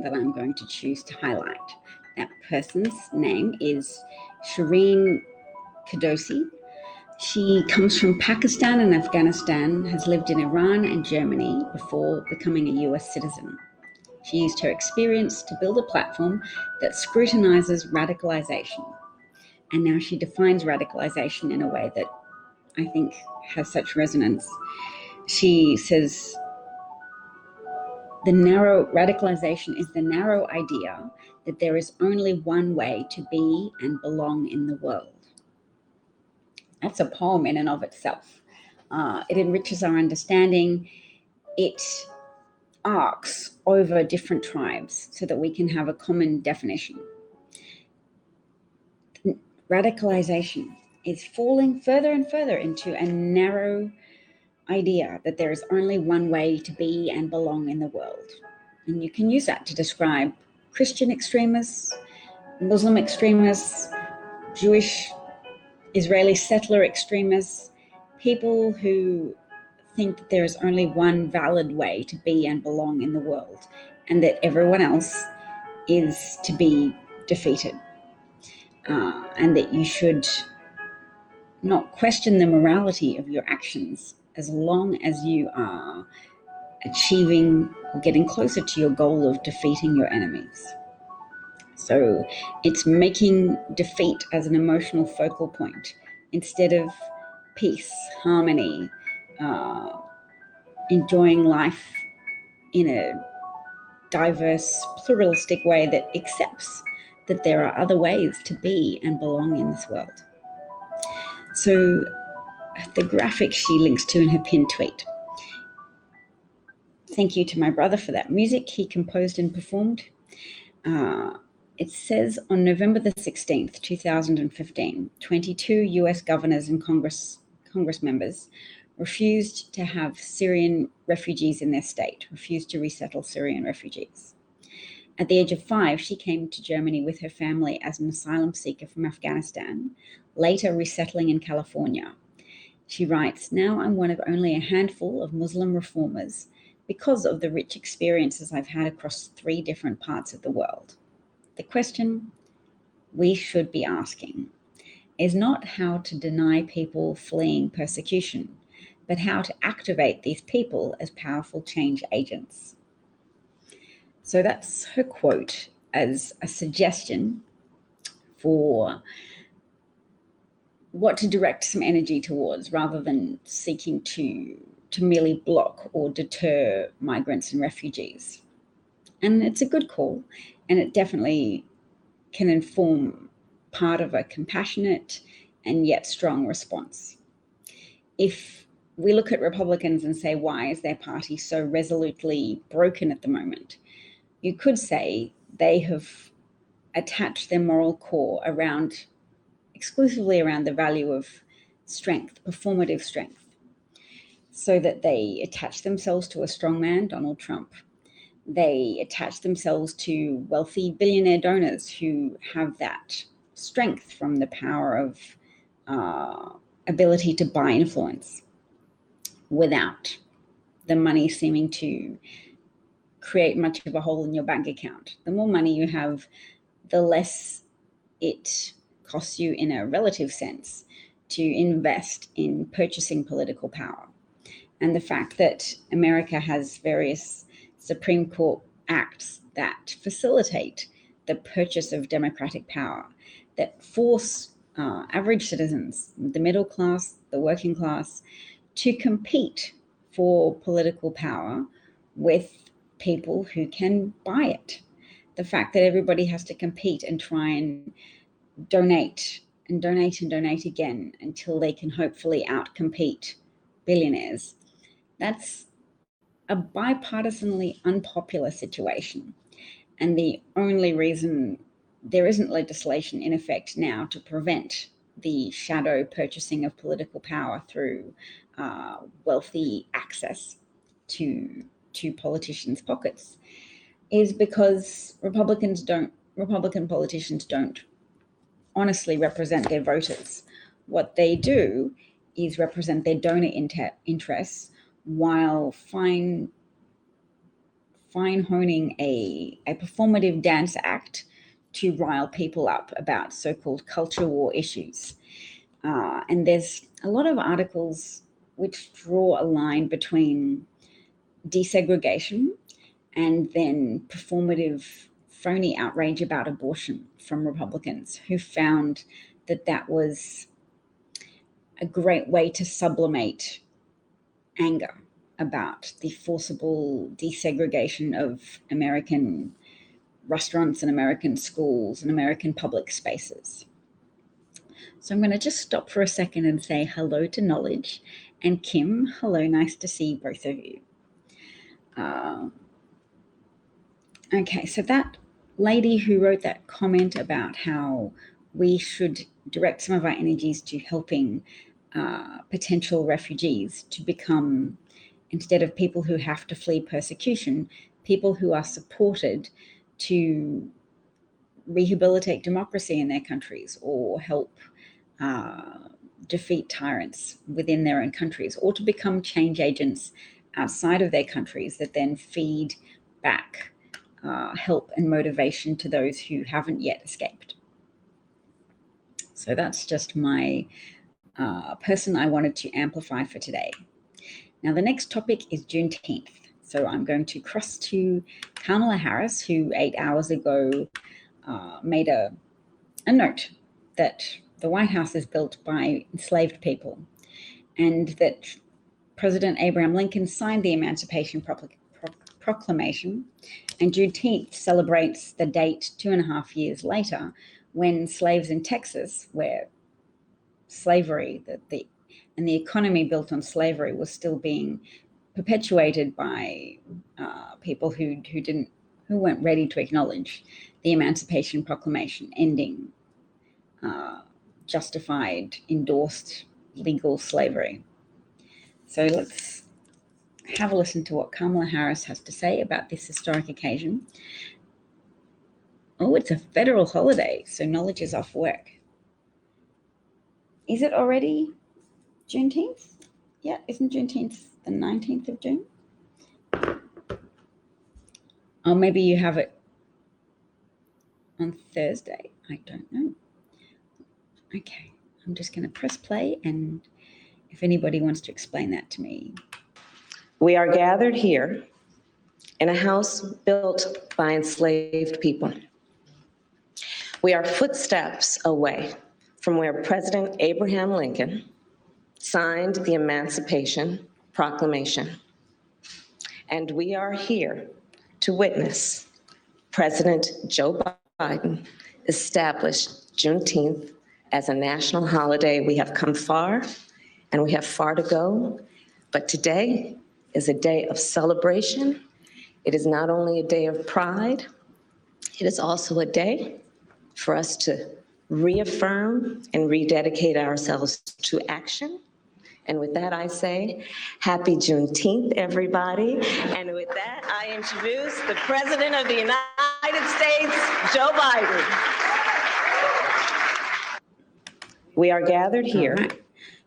that I'm going to choose to highlight. That person's name is Shireen Kadosi. She comes from Pakistan and Afghanistan, has lived in Iran and Germany before becoming a US citizen. She used her experience to build a platform that scrutinizes radicalization. And now she defines radicalization in a way that I think has such resonance. She says, radicalization is the narrow idea that there is only one way to be and belong in the world. That's a poem in and of itself. It enriches our understanding. It arcs over different tribes so that we can have a common definition. Radicalization is falling further and further into a narrow idea that there is only one way to be and belong in the world. And you can use that to describe Christian extremists, Muslim extremists, Jewish, Israeli settler extremists, people who think that there is only one valid way to be and belong in the world, and that everyone else is to be defeated. And that you should not question the morality of your actions as long as you are achieving or getting closer to your goal of defeating your enemies. So it's making defeat as an emotional focal point instead of peace, harmony, enjoying life in a diverse, pluralistic way that accepts that there are other ways to be and belong in this world. So the graphic she links to in her pinned tweet. Thank you to my brother for that music he composed and performed. It says on November the 16th, 2015, 22 US governors and Congress members refused to have Syrian refugees in their state, refused to resettle Syrian refugees. At the age of 5, she came to Germany with her family as an asylum seeker from Afghanistan, later resettling in California. She writes, "Now I'm one of only a handful of Muslim reformers because of the rich experiences I've had across 3 different parts of the world. The question we should be asking is not how to deny people fleeing persecution, but how to activate these people as powerful change agents." So that's her quote as a suggestion for what to direct some energy towards rather than seeking to merely block or deter migrants and refugees. And it's a good call, and it definitely can inform part of a compassionate and yet strong response. If we look at Republicans and say, why is their party so resolutely broken at the moment? You could say they have attached their moral core exclusively around the value of strength, performative strength, so that they attach themselves to a strongman, Donald Trump. They attach themselves to wealthy billionaire donors who have that strength from the power of ability to buy influence without the money seeming to create much of a hole in your bank account. The more money you have, the less it costs you in a relative sense to invest in purchasing political power. And the fact that America has various Supreme Court acts that facilitate the purchase of democratic power, that force average citizens, the middle class, the working class, to compete for political power with people who can buy it. The fact that everybody has to compete and try and donate and donate and donate again until they can hopefully outcompete billionaires, that's a bipartisanly unpopular situation. And the only reason there isn't legislation in effect now to prevent the shadow purchasing of political power through wealthy access to politicians' pockets is because Republican politicians don't honestly represent their voters. What they do is represent their donor interests while fine honing a performative dance act to rile people up about so-called culture war issues. And there's a lot of articles which draw a line between desegregation and then performative phony outrage about abortion from Republicans who found that that was a great way to sublimate anger about the forcible desegregation of American restaurants and American schools and American public spaces. So I'm going to just stop for a second and say hello to Knowledge. And Kim, hello, nice to see both of you. Okay, so that lady who wrote that comment about how we should direct some of our energies to helping potential refugees to become, instead of people who have to flee persecution, people who are supported to rehabilitate democracy in their countries or help defeat tyrants within their own countries, or to become change agents outside of their countries that then feed back help and motivation to those who haven't yet escaped. So that's just my person I wanted to amplify for today. Now, the next topic is Juneteenth. So I'm going to cross to Kamala Harris, who 8 hours ago made a note that the White House is built by enslaved people and that President Abraham Lincoln signed the Emancipation Proclamation, and Juneteenth celebrates the date 2.5 years later when slaves in Texas, where slavery and the economy built on slavery was still being perpetuated by people who weren't ready to acknowledge the Emancipation Proclamation ending justified, endorsed legal slavery. So let's have a listen to what Kamala Harris has to say about this historic occasion. Oh, it's a federal holiday, so Knowledge is off work. Is it already Juneteenth? Yeah, isn't Juneteenth the 19th of June? Or maybe you have it on Thursday. I don't know. Okay, I'm just going to press play, and if anybody wants to explain that to me. We are gathered here in a house built by enslaved people. We are footsteps away from where President Abraham Lincoln signed the Emancipation Proclamation. And we are here to witness President Joe Biden establish Juneteenth as a national holiday. We have come far, and we have far to go, but today is a day of celebration. It is not only a day of pride, it is also a day for us to reaffirm and rededicate ourselves to action. And with that, I say, happy Juneteenth, everybody. And with that, I introduce the President of the United States, Joe Biden. We are gathered here. Right.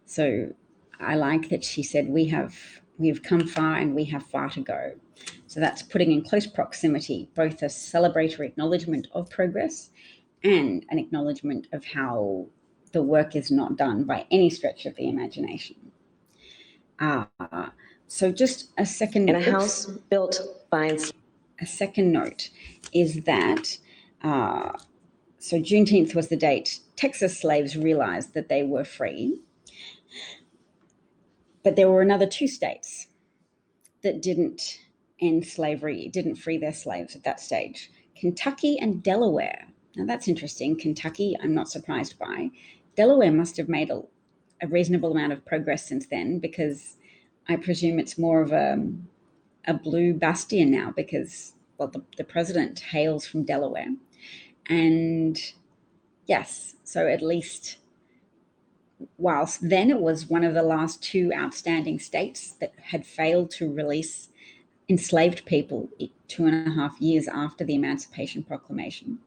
So I like that she said we've come far and we have far to go. So that's putting in close proximity both a celebratory acknowledgement of progress and an acknowledgement of how the work is not done by any stretch of the imagination. So just a second. In a house built by. A second note is that, so Juneteenth was the date Texas slaves realized that they were free. But there were another 2 states that didn't end slavery, didn't free their slaves at that stage, Kentucky and Delaware. Now that's interesting. Kentucky, I'm not surprised by. Delaware must have made a reasonable amount of progress since then, because I presume it's more of a blue bastion now because, well, the president hails from Delaware. And yes, so at least whilst then it was one of the last 2 outstanding states that had failed to release enslaved people 2.5 years after the Emancipation Proclamation,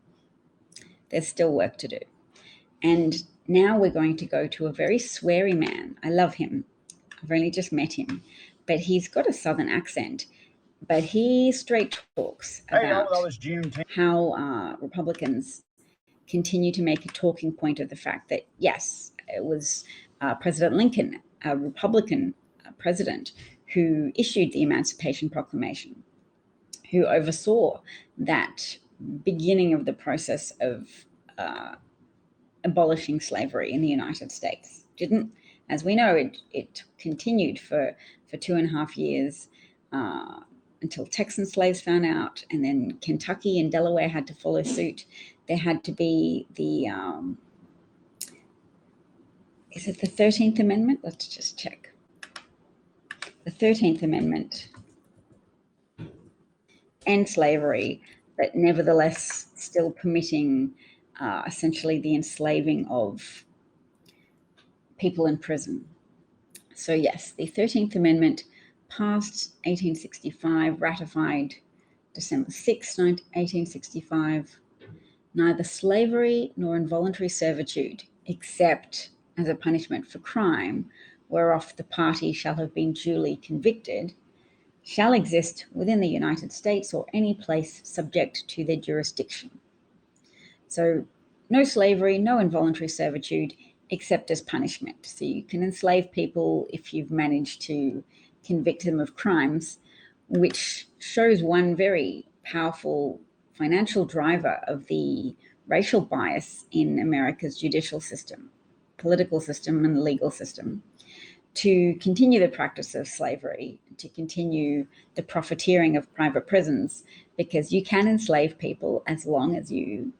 there's still work to do. And now we're going to go to a very sweary man. I love him. I've only just met him, but he's got a Southern accent. But he straight talks about all this Juneteenth. how Republicans continue to make a talking point of the fact that, yes, it was President Lincoln, a Republican president, who issued the Emancipation Proclamation, who oversaw that beginning of the process of abolishing slavery in the United States. Didn't, as we know, it continued for 2.5 years until Texan slaves found out, and then Kentucky and Delaware had to follow suit. There had to be the, is it the 13th Amendment? Let's just check. The 13th Amendment and slavery, but nevertheless still permitting essentially the enslaving of people in prison. So yes, the 13th Amendment passed 1865, ratified December 6, 1865. Neither slavery nor involuntary servitude, except as a punishment for crime, whereof the party shall have been duly convicted, shall exist within the United States or any place subject to their jurisdiction. So no slavery, no involuntary servitude, except as punishment. So you can enslave people if you've managed to convict them of crimes, which shows one very powerful financial driver of the racial bias in America's judicial system, political system, and the legal system, to continue the practice of slavery, to continue the profiteering of private prisons, because you can enslave people as long as you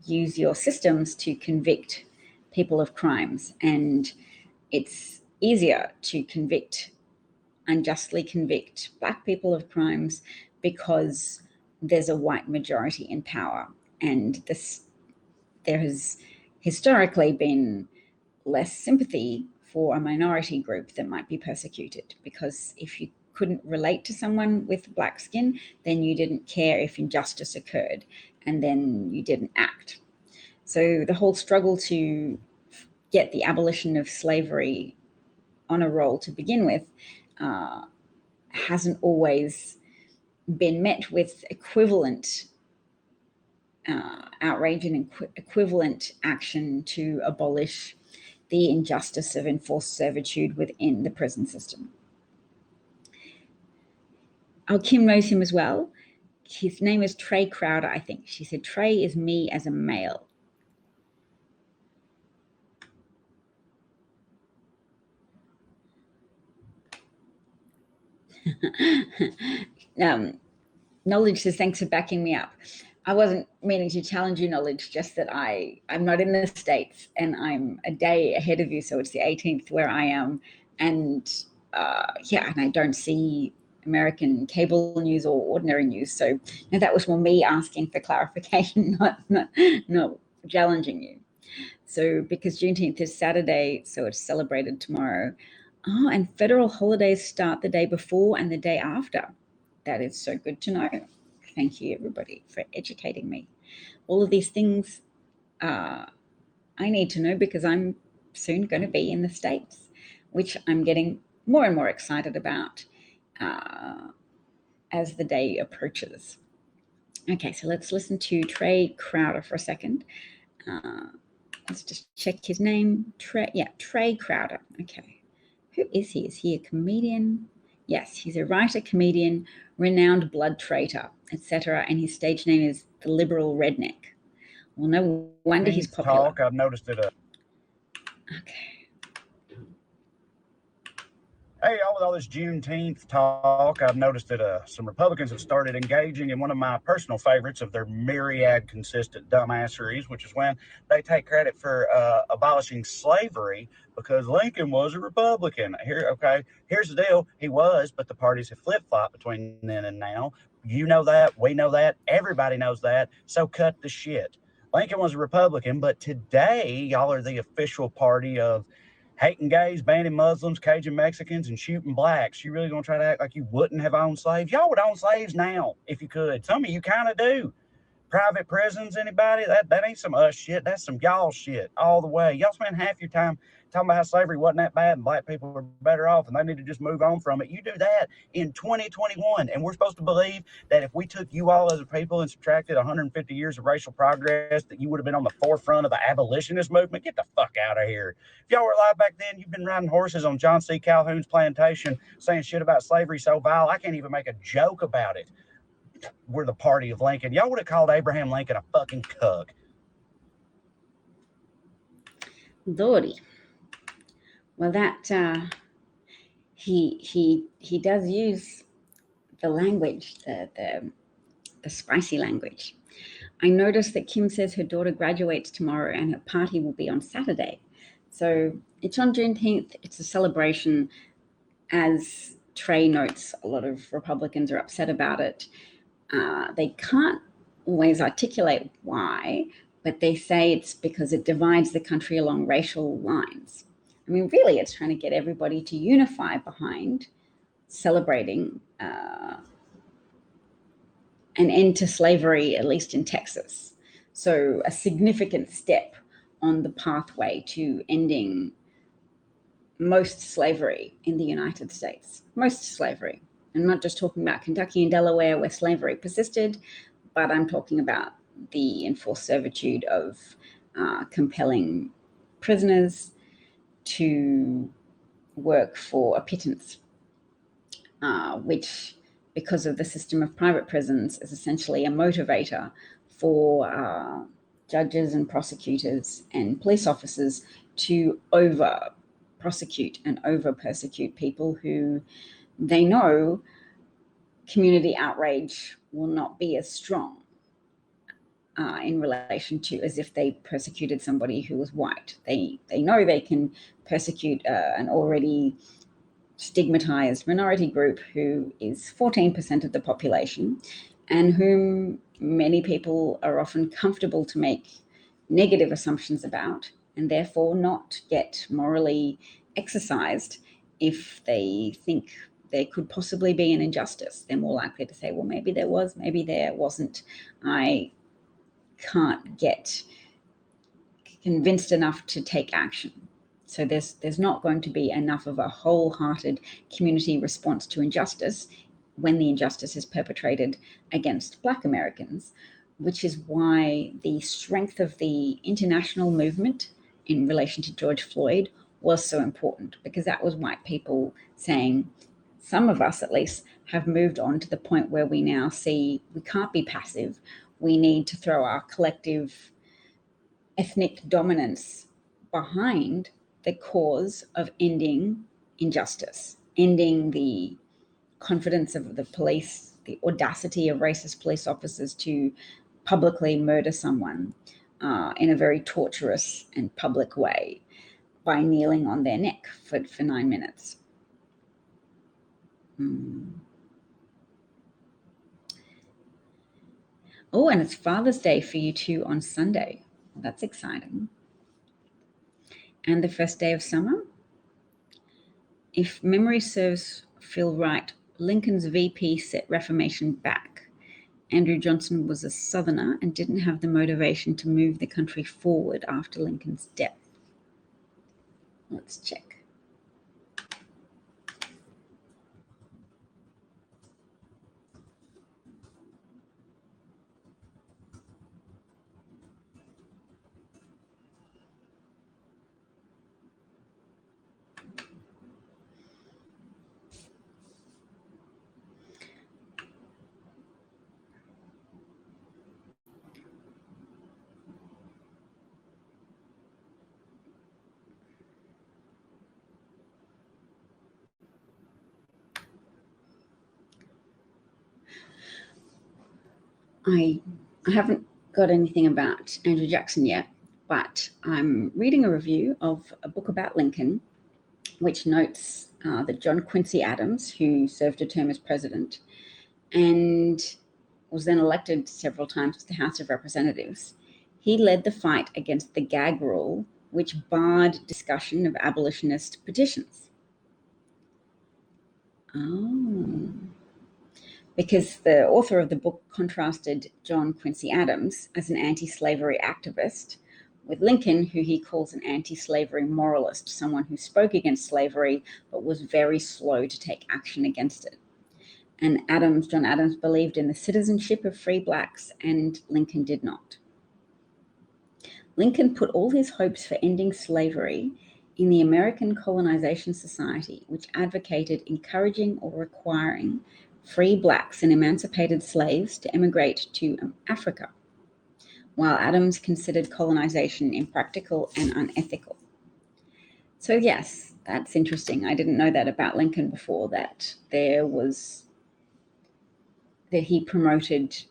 use your systems to convict people of crimes. And it's easier to unjustly convict Black people of crimes because there's a white majority in power. And there has historically been less sympathy for a minority group that might be persecuted, because if you couldn't relate to someone with Black skin, then you didn't care if injustice occurred, and then you didn't act. So the whole struggle to get the abolition of slavery on a roll to begin with hasn't always been met with equivalent outrage and equivalent action to abolish the injustice of enforced servitude within the prison system. Oh, Kim knows him as well. His name is Trey Crowder, I think. She said, Trey is me as a male. Knowledge says, thanks for backing me up. I wasn't meaning to challenge you, Knowledge, just that I'm not in the States and I'm a day ahead of you. So it's the 18th where I am. And and I don't see American cable news or ordinary news. So that was more me asking for clarification, not challenging you. So because Juneteenth is Saturday, so it's celebrated tomorrow. Oh, and federal holidays start the day before and the day after. That is so good to know. Thank you, everybody, for educating me. All of these things I need to know because I'm soon going to be in the States, which I'm getting more and more excited about as the day approaches. Okay, so let's listen to Trey Crowder for a second. Let's just check his name. Trey Crowder. Okay. Who is he? Is he a comedian? Yes, he's a writer, comedian, renowned blood traitor, etc. And his stage name is the Liberal Redneck. Well, no wonder he's popular. I've noticed it. Okay. Hey, all this Juneteenth talk, I've noticed that some Republicans have started engaging in one of my personal favorites of their myriad consistent dumbasseries, which is when they take credit for abolishing slavery because Lincoln was a Republican. Here's the deal. He was, but the parties have flip-flopped between then and now. You know that. We know that. Everybody knows that. So cut the shit. Lincoln was a Republican, but today y'all are the official party of hating gays, banning Muslims, caging Mexicans, and shooting blacks. You really gonna try to act like you wouldn't have owned slaves? Y'all would own slaves now if you could. Some of you kind of do. Private prisons, anybody? That ain't some us shit. That's some y'all shit all the way. Y'all spend half your time talking about how slavery wasn't that bad and black people were better off and they need to just move on from it. You do that in 2021, and we're supposed to believe that if we took you all as a people and subtracted 150 years of racial progress, that you would have been on the forefront of the abolitionist movement? Get the fuck out of here. If y'all were alive back then, you've been riding horses on John C. Calhoun's plantation saying shit about slavery so vile, I can't even make a joke about it. We're the party of Lincoln. Y'all would have called Abraham Lincoln a fucking cuck. Lordy. Well, that he does use the language, the spicy language. I noticed that Kim says her daughter graduates tomorrow and her party will be on Saturday. So it's on Juneteenth. It's a celebration. As Trey notes, a lot of Republicans are upset about it. They can't always articulate why, but they say it's because it divides the country along racial lines. I mean, really, it's trying to get everybody to unify behind celebrating an end to slavery, at least in Texas. So a significant step on the pathway to ending most slavery in the United States. Most slavery. I'm not just talking about Kentucky and Delaware where slavery persisted, but I'm talking about the enforced servitude of compelling prisoners to work for a pittance, which, because of the system of private prisons, is essentially a motivator for judges and prosecutors and police officers to over-prosecute and over-persecute people who they know community outrage will not be as strong in relation to as if they persecuted somebody who was white. They know they can persecute an already stigmatized minority group who is 14% of the population and whom many people are often comfortable to make negative assumptions about and therefore not get morally exercised if they think there could possibly be an injustice. They're more likely to say, well, maybe there was, maybe there wasn't. I can't get convinced enough to take action. So there's not going to be enough of a wholehearted community response to injustice when the injustice is perpetrated against Black Americans, which is why the strength of the international movement in relation to George Floyd was so important, because that was white people saying, some of us at least have moved on to the point where we now see we can't be passive. We need to throw our collective ethnic dominance behind the cause of ending injustice, ending the confidence of the police, the audacity of racist police officers to publicly murder someone in a very torturous and public way by kneeling on their neck for 9 minutes. Oh, and it's Father's Day for you too on Sunday. Well, that's exciting. And the first day of summer. If memory serves Phil right, Lincoln's VP set Reformation back. Andrew Johnson was a Southerner and didn't have the motivation to move the country forward after Lincoln's death. Let's check. I haven't got anything about Andrew Jackson yet, but I'm reading a review of a book about Lincoln, which notes that John Quincy Adams, who served a term as president and was then elected several times to the House of Representatives, he led the fight against the gag rule, which barred discussion of abolitionist petitions. Oh. Because the author of the book contrasted John Quincy Adams as an anti-slavery activist with Lincoln, who he calls an anti-slavery moralist, someone who spoke against slavery but was very slow to take action against it. And John Adams believed in the citizenship of free blacks, and Lincoln did not. Lincoln put all his hopes for ending slavery in the American Colonization Society, which advocated encouraging or requiring free blacks and emancipated slaves to emigrate to Africa, while Adams considered colonization impractical and unethical. So yes, that's interesting. I didn't know that about Lincoln before, that he promoted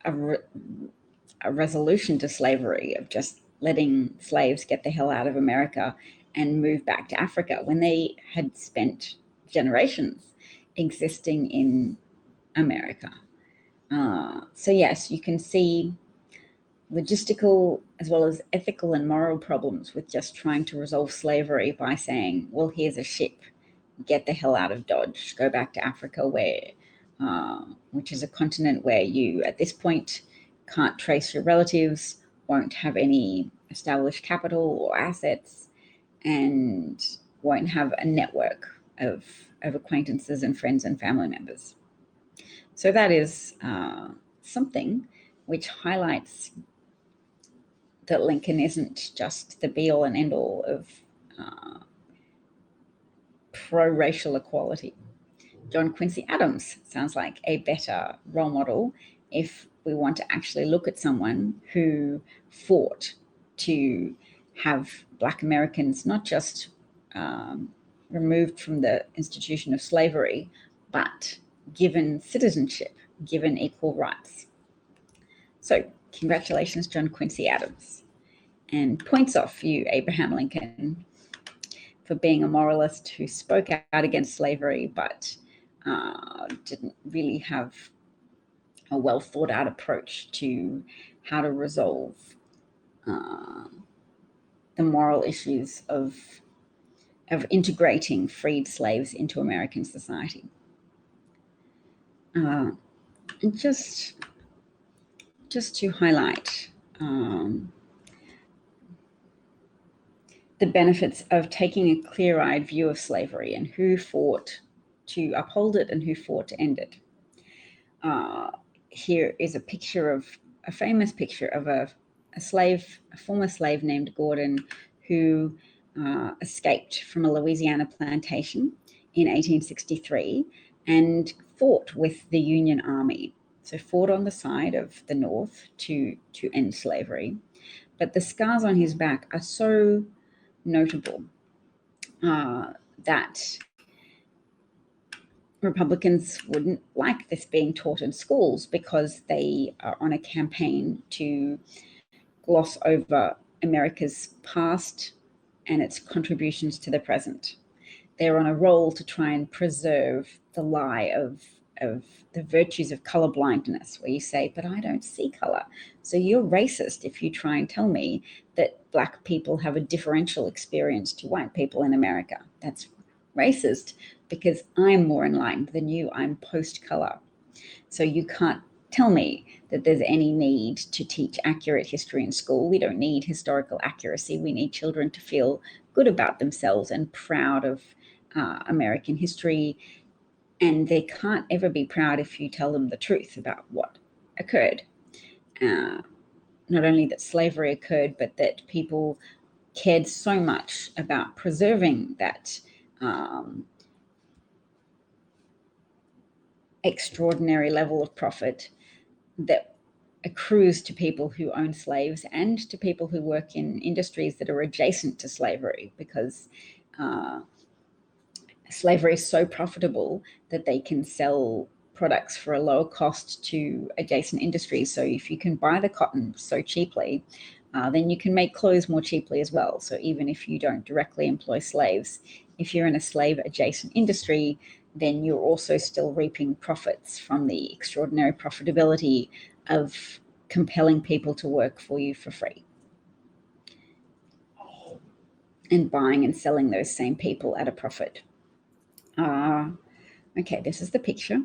a resolution to slavery of just letting slaves get the hell out of America and move back to Africa when they had spent generations existing in America. So yes, you can see logistical as well as ethical and moral problems with just trying to resolve slavery by saying, well, here's a ship, get the hell out of Dodge, go back to Africa, which is a continent where you, at this point, can't trace your relatives, won't have any established capital or assets, and won't have a network of acquaintances and friends and family members. So that is something which highlights that Lincoln isn't just the be-all and end-all of pro-racial equality. John Quincy Adams sounds like a better role model if we want to actually look at someone who fought to have Black Americans not just removed from the institution of slavery, but given citizenship, given equal rights. So congratulations, John Quincy Adams. And points off you, Abraham Lincoln, for being a moralist who spoke out against slavery, but didn't really have a well thought out approach to how to resolve the moral issues of integrating freed slaves into American society. And just to highlight the benefits of taking a clear-eyed view of slavery and who fought to uphold it and who fought to end it. Here is a famous picture of a former slave named Gordon, who escaped from a Louisiana plantation in 1863 and fought with the Union Army. So fought on the side of the North to end slavery. But the scars on his back are so notable that Republicans wouldn't like this being taught in schools, because they are on a campaign to gloss over America's past and its contributions to the present. They're on a roll to try and preserve the lie of the virtues of colorblindness, where you say, but I don't see color. So you're racist if you try and tell me that Black people have a differential experience to white people in America. That's racist because I'm more enlightened than you. I'm post-color. So you can't tell me that there's any need to teach accurate history in school. We don't need historical accuracy. We need children to feel good about themselves and proud of American history. And they can't ever be proud if you tell them the truth about what occurred. Not only that slavery occurred, but that people cared so much about preserving that extraordinary level of profit that accrues to people who own slaves and to people who work in industries that are adjacent to slavery, because slavery is so profitable that they can sell products for a lower cost to adjacent industries. So if you can buy the cotton so cheaply, then you can make clothes more cheaply as well. So even if you don't directly employ slaves, if you're in a slave adjacent industry, then you're also still reaping profits from the extraordinary profitability of compelling people to work for you for free and buying and selling those same people at a profit. Okay, this is the picture.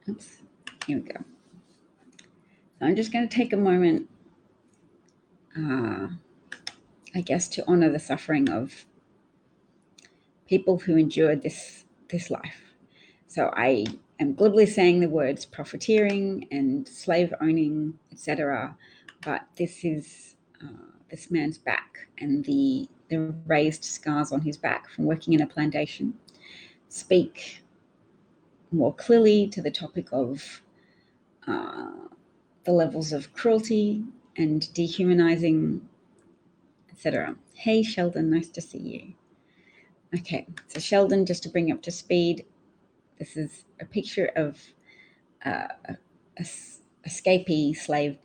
Oops, here we go. I'm just going to take a moment, I guess, to honor the suffering of people who endured this life. So I am glibly saying the words profiteering and slave owning, etc. But this is this man's back, and the raised scars on his back from working in a plantation speak more clearly to the topic of the levels of cruelty and dehumanizing, etc. Hey, Sheldon, nice to see you. Okay, so Sheldon, just to bring you up to speed, this is a picture of a escapee slave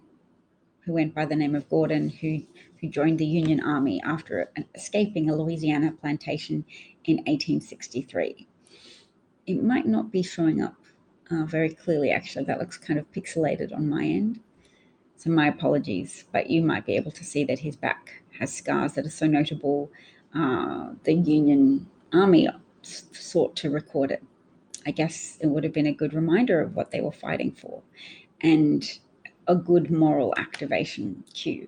who went by the name of Gordon, who joined the Union Army after escaping a Louisiana plantation in 1863. It might not be showing up very clearly, actually. That looks kind of pixelated on my end. So my apologies, but you might be able to see that his back has scars that are so notable. The Union Army sought to record it. I guess it would have been a good reminder of what they were fighting for, and a good moral activation cue.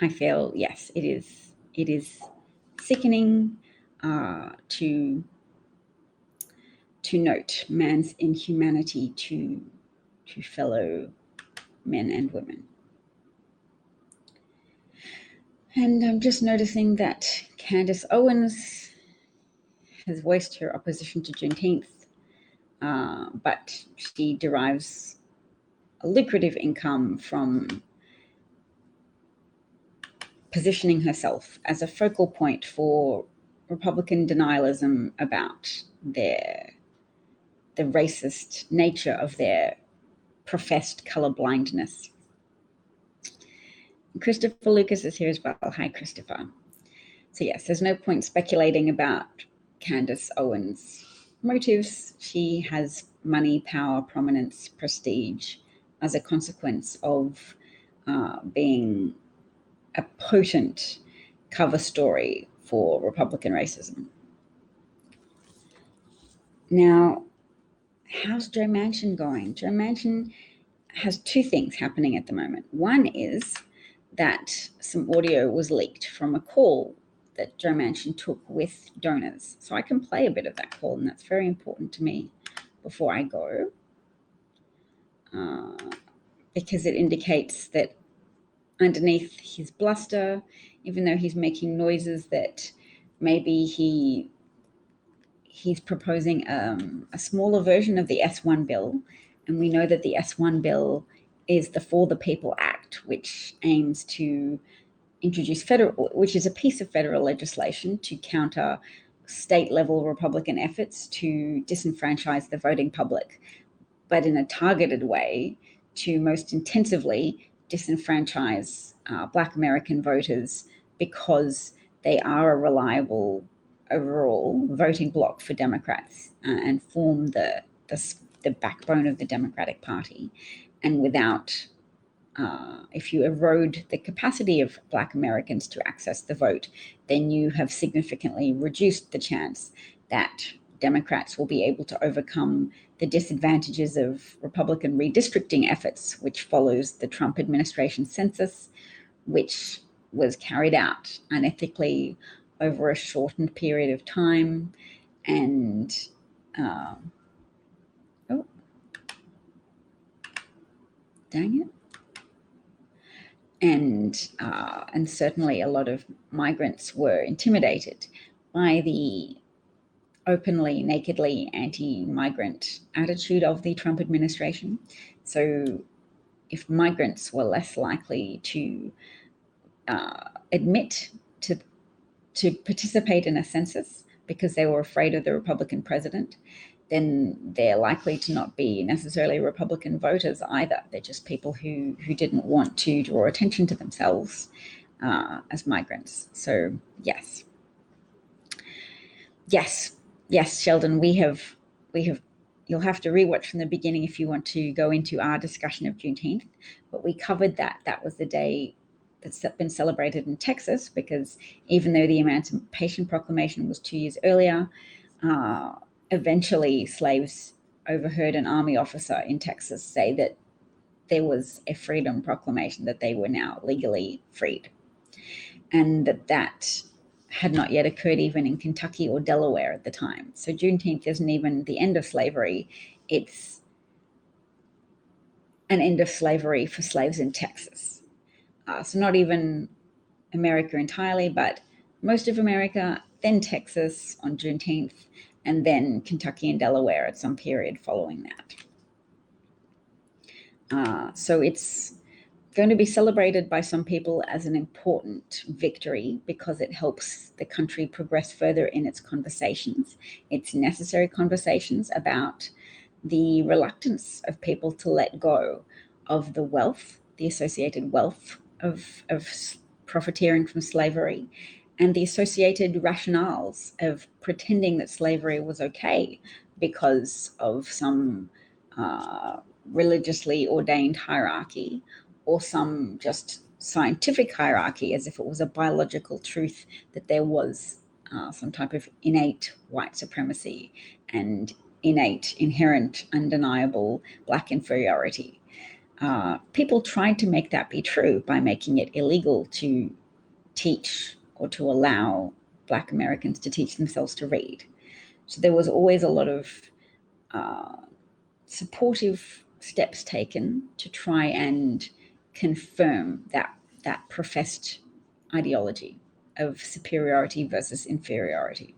I feel, yes, it is sickening to note man's inhumanity to fellow men and women. And I'm just noticing that Candace Owens has voiced her opposition to Juneteenth, but she derives a lucrative income from positioning herself as a focal point for Republican denialism about the racist nature of their professed colorblindness. Christopher Lucas is here as well. Hi, Christopher. So yes, there's no point speculating about Candace Owens' motives. She has money, power, prominence, prestige as a consequence of being a potent cover story for Republican racism. Now, how's Joe Manchin going? Joe Manchin has two things happening at the moment. One is that some audio was leaked from a call that Joe Manchin took with donors. So I can play a bit of that call, and that's very important to me before I go, because it indicates that underneath his bluster, even though he's making noises that maybe he's proposing a smaller version of the S1 bill, and we know that the S1 bill is the For the People Act, which aims to introduce which is a piece of federal legislation to counter state-level Republican efforts to disenfranchise the voting public, but in a targeted way to most intensively disenfranchise Black American voters, because they are a reliable overall voting bloc for Democrats and form the backbone of the Democratic Party. And without, if you erode the capacity of Black Americans to access the vote, then you have significantly reduced the chance that Democrats will be able to overcome the disadvantages of Republican redistricting efforts, which follows the Trump administration census, which was carried out unethically over a shortened period of time. And dang it. And certainly a lot of migrants were intimidated by the openly, nakedly anti-migrant attitude of the Trump administration. So if migrants were less likely to admit to participate in a census because they were afraid of the Republican president, then they're likely to not be necessarily Republican voters either. They're just people who didn't want to draw attention to themselves as migrants. So yes, Sheldon, we have. You'll have to rewatch from the beginning if you want to go into our discussion of Juneteenth. But we covered that. That was the day that's been celebrated in Texas, because even though the Emancipation Proclamation was 2 years earlier, eventually slaves overheard an army officer in Texas say that there was a freedom proclamation, that they were now legally freed, and that had not yet occurred even in Kentucky or Delaware at the time. So Juneteenth isn't even the end of slavery. It's an end of slavery for slaves in Texas. So not even America entirely, but most of America, then Texas on Juneteenth, and then Kentucky and Delaware at some period following that. So it's going to be celebrated by some people as an important victory because it helps the country progress further in its conversations, its necessary conversations about the reluctance of people to let go of the wealth, the associated wealth of profiteering from slavery, and the associated rationales of pretending that slavery was okay because of some religiously ordained hierarchy, or some just scientific hierarchy, as if it was a biological truth that there was some type of innate white supremacy and innate, inherent, undeniable Black inferiority. People tried to make that be true by making it illegal to teach or to allow Black Americans to teach themselves to read. So there was always a lot of supportive steps taken to try and confirm that professed ideology of superiority versus inferiority.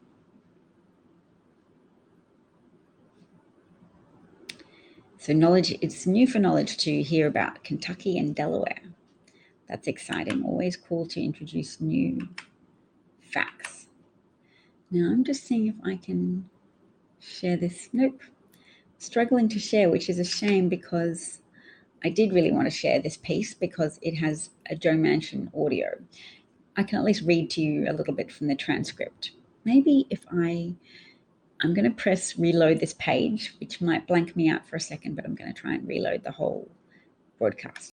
So knowledge, it's new for Knowledge to hear about Kentucky and Delaware. That's exciting. Always cool to introduce new facts. Now I'm just seeing if I can share this. Nope. Struggling to share, which is a shame because I did really want to share this piece because it has a Joe Manchin audio. I can at least read to you a little bit from the transcript. Maybe if I'm going to press reload this page, which might blank me out for a second, but I'm going to try and reload the whole broadcast.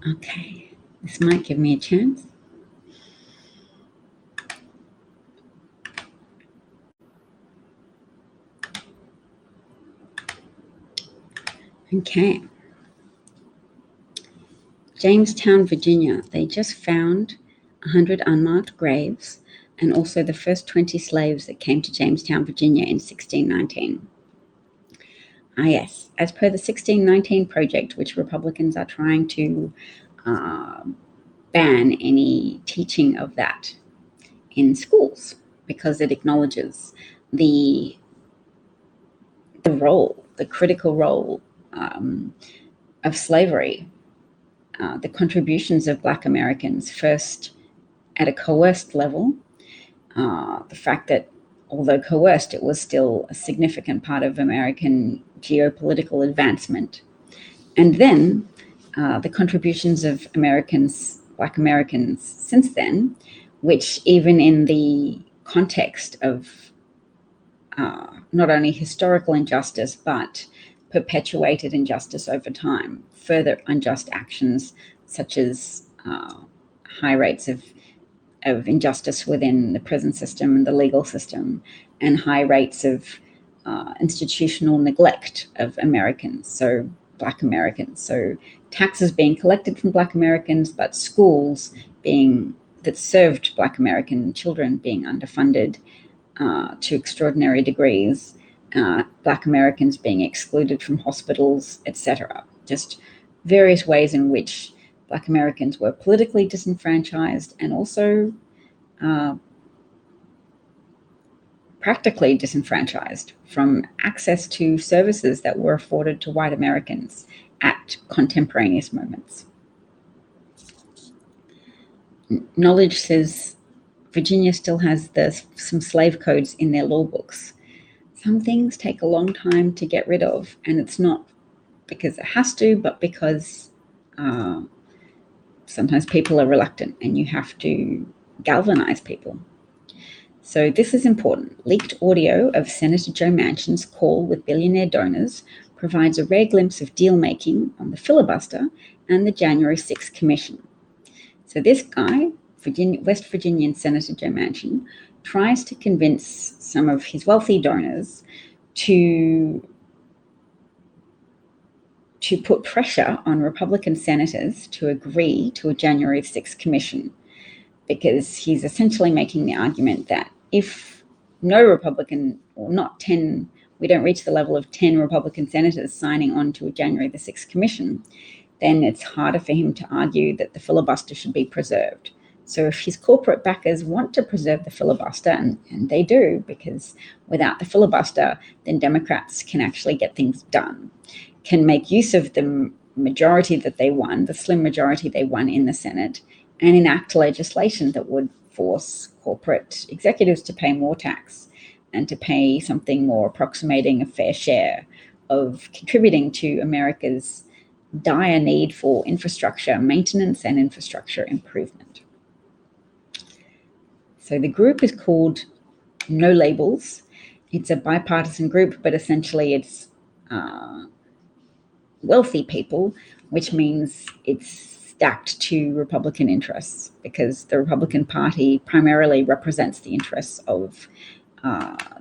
Okay, this might give me a chance. Okay. Jamestown, Virginia. They just found 100 unmarked graves and also the first 20 slaves that came to Jamestown, Virginia in 1619. Yes, as per the 1619 project, which Republicans are trying to ban any teaching of that in schools because it acknowledges the role, the critical role of slavery, the contributions of Black Americans, first at a coerced level, the fact that although coerced, it was still a significant part of American geopolitical advancement. And then the contributions of Black Americans since then, which even in the context of not only historical injustice, but perpetuated injustice over time, further unjust actions such as high rates of injustice within the prison system and the legal system, and high rates of institutional neglect of Americans, so Black Americans. So taxes being collected from Black Americans, but schools that served Black American children being underfunded to extraordinary degrees, Black Americans being excluded from hospitals, etc. Just various ways in which Black Americans were politically disenfranchised and also practically disenfranchised from access to services that were afforded to white Americans at contemporaneous moments. Knowledge says Virginia still has some slave codes in their law books. Some things take a long time to get rid of, and it's not because it has to, but because sometimes people are reluctant and you have to galvanize people. So this is important. Leaked audio of Senator Joe Manchin's call with billionaire donors provides a rare glimpse of deal-making on the filibuster and the January 6th commission. So this guy, West Virginian Senator Joe Manchin, tries to convince some of his wealthy donors to put pressure on Republican senators to agree to a January 6th commission, because he's essentially making the argument that if no Republican, or not 10, we don't reach the level of 10 Republican senators signing on to a January the 6th commission, then it's harder for him to argue that the filibuster should be preserved. So if his corporate backers want to preserve the filibuster, and they do, because without the filibuster, then Democrats can actually get things done, can make use of the majority that they won, the slim majority they won in the Senate, and enact legislation that would force corporate executives to pay more tax and to pay something more approximating a fair share of contributing to America's dire need for infrastructure maintenance and infrastructure improvement. So the group is called No Labels. It's a bipartisan group, but essentially it's wealthy people, which means it's stacked to Republican interests, because the Republican Party primarily represents the interests of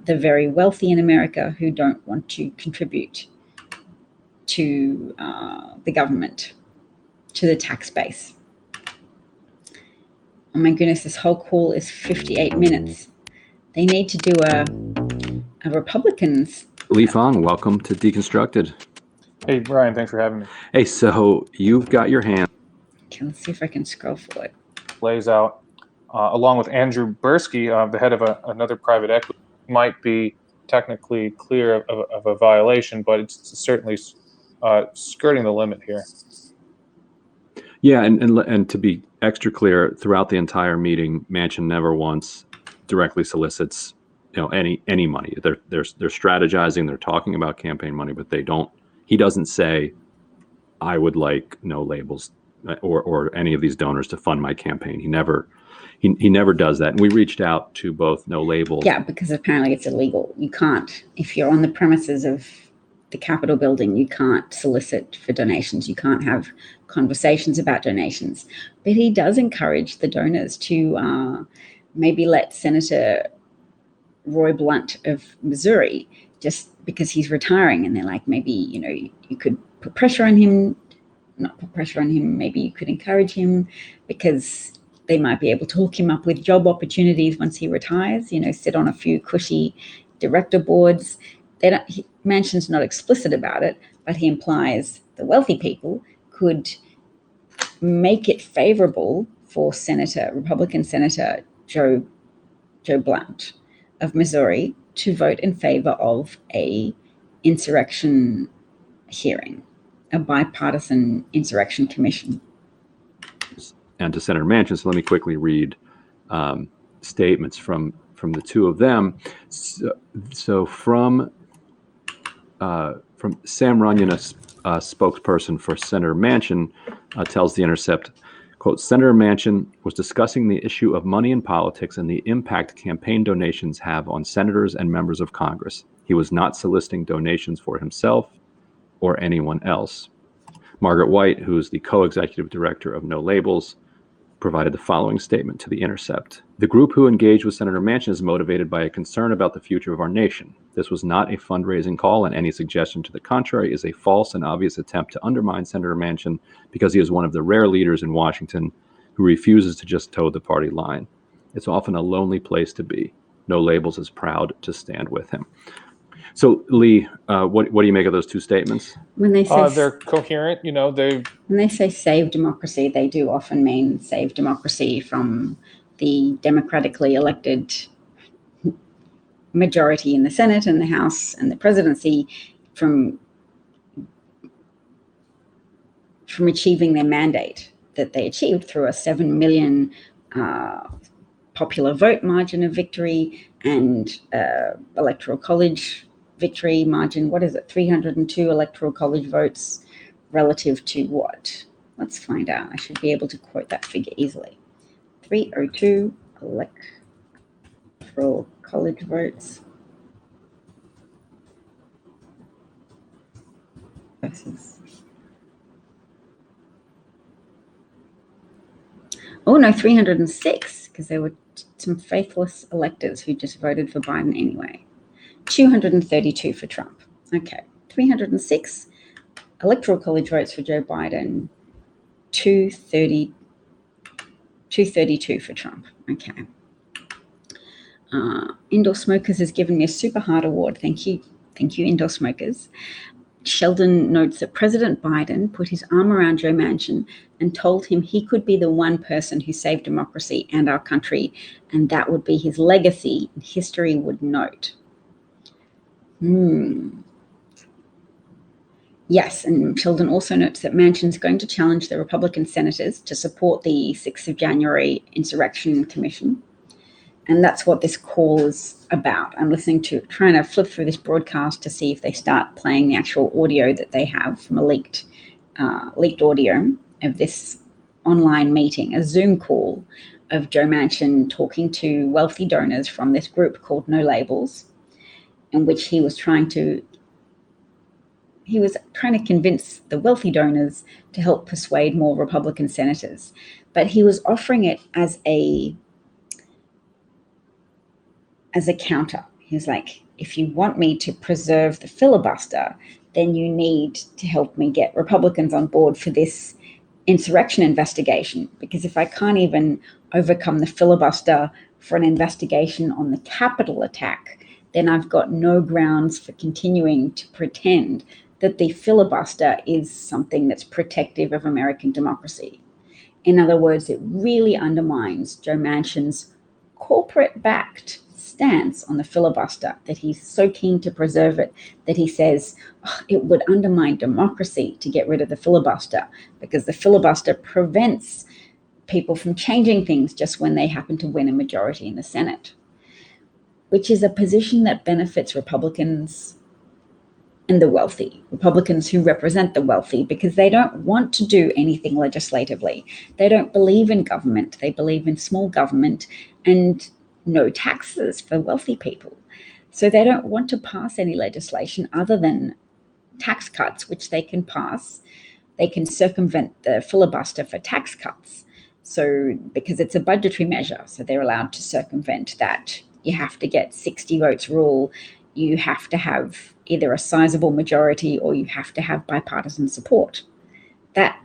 the very wealthy in America who don't want to contribute to the government, to the tax base. Oh my goodness, this whole call is 58 minutes. They need to do a Republicans. Lee Fong, welcome to Deconstructed. Hey, Brian, thanks for having me. Hey, so you've got your hand. Okay, let's see if I can scroll forward. Lays out, along with Andrew Bursky, the head of another private equity, might be technically clear of a violation, but it's certainly skirting the limit here. Yeah, and to be extra clear, throughout the entire meeting, Manchin never once directly solicits, any money. They're strategizing, they're talking about campaign money, but he doesn't say, I would like No Labels or any of these donors to fund my campaign. He never does that. And we reached out to both No Labels. Yeah, because apparently it's illegal. You can't, if you're on the premises of the Capitol building, you can't solicit for donations. You can't have conversations about donations. But he does encourage the donors to maybe let Senator Roy Blunt of Missouri, just because he's retiring, and they're like, maybe, you could put pressure on him, not put pressure on him, maybe you could encourage him, because they might be able to hook him up with job opportunities once he retires, sit on a few cushy director boards. Manchin's not explicit about it, but he implies the wealthy people could make it favorable for Republican Senator Joe Blunt of Missouri to vote in favor of a insurrection hearing, a bipartisan insurrection commission. And to Senator Manchin, so let me quickly read statements from the two of them. So from Sam Runyon, a spokesperson for Senator Manchin, tells The Intercept, quote, Senator Manchin was discussing the issue of money in politics and the impact campaign donations have on senators and members of Congress. He was not soliciting donations for himself or anyone else. Margaret White, who is the co-executive director of No Labels, provided the following statement to The Intercept. The group who engaged with Senator Manchin is motivated by a concern about the future of our nation. This was not a fundraising call, and any suggestion to the contrary is a false and obvious attempt to undermine Senator Manchin because he is one of the rare leaders in Washington who refuses to just toe the party line. It's often a lonely place to be. No Labels is proud to stand with him. So, Lee, what do you make of those two statements? When they say they're coherent, when they say save democracy, they do often mean save democracy from the democratically elected majority in the Senate and the House and the presidency from achieving their mandate that they achieved through a 7 million popular vote margin of victory and electoral college victory margin. What is it? 302 electoral college votes relative to what? Let's find out. I should be able to quote that figure easily. 302 electoral college votes versus, oh no, 306, because there were some faithless electors who just voted for Biden anyway. 232 for Trump. Okay, 306 electoral college votes for Joe Biden, 232 for Trump. Okay. Indoor Smokers has given me a super hard award. Thank you, Indoor Smokers. Sheldon notes that President Biden put his arm around Joe Manchin and told him he could be the one person who saved democracy and our country, and that would be his legacy, and history would note. Yes, and Sheldon also notes that Manchin's going to challenge the Republican senators to support the 6th of January Insurrection Commission. And that's what this call is about. I'm trying to flip through this broadcast to see if they start playing the actual audio that they have from a leaked audio of this online meeting, a Zoom call of Joe Manchin talking to wealthy donors from this group called No Labels, in which he was trying to convince the wealthy donors to help persuade more Republican senators. But he was offering it as a counter. He was like, if you want me to preserve the filibuster, then you need to help me get Republicans on board for this insurrection investigation. Because if I can't even overcome the filibuster for an investigation on the Capitol attack, then I've got no grounds for continuing to pretend that the filibuster is something that's protective of American democracy. In other words, it really undermines Joe Manchin's corporate-backed stance on the filibuster, that he's so keen to preserve it that he says it would undermine democracy to get rid of the filibuster, because the filibuster prevents people from changing things just when they happen to win a majority in the Senate, which is a position that benefits Republicans and the wealthy, Republicans who represent the wealthy, because they don't want to do anything legislatively. They don't believe in government. They believe in small government and no taxes for wealthy people. So they don't want to pass any legislation other than tax cuts, which they can pass. They can circumvent the filibuster for tax cuts. So because it's a budgetary measure, so they're allowed to circumvent that. You have to get 60 votes rule. You have to have either a sizable majority or you have to have bipartisan support. That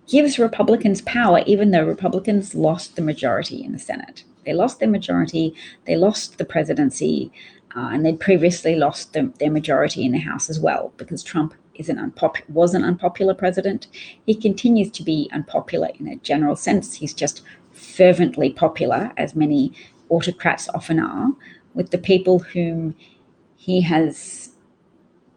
gives Republicans power, even though Republicans lost the majority in the Senate. They lost their majority, they lost the presidency, and they'd previously lost their majority in the House as well, because Trump was an unpopular president. He continues to be unpopular in a general sense. He's just fervently popular, as many autocrats often are, with the people whom he has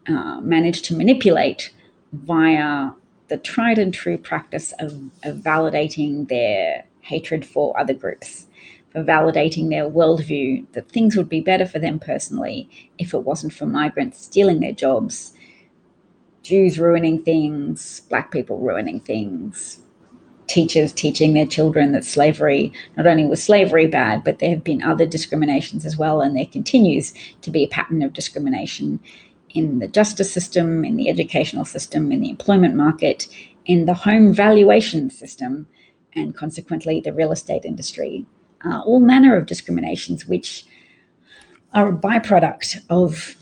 managed to manipulate via the tried and true practice of validating their hatred for other groups, for validating their worldview that things would be better for them personally if it wasn't for migrants stealing their jobs, Jews ruining things, Black people ruining things, teachers teaching their children that slavery, not only was slavery bad, but there have been other discriminations as well, and there continues to be a pattern of discrimination in the justice system, in the educational system, in the employment market, in the home valuation system, and consequently the real estate industry. All manner of discriminations which are a byproduct of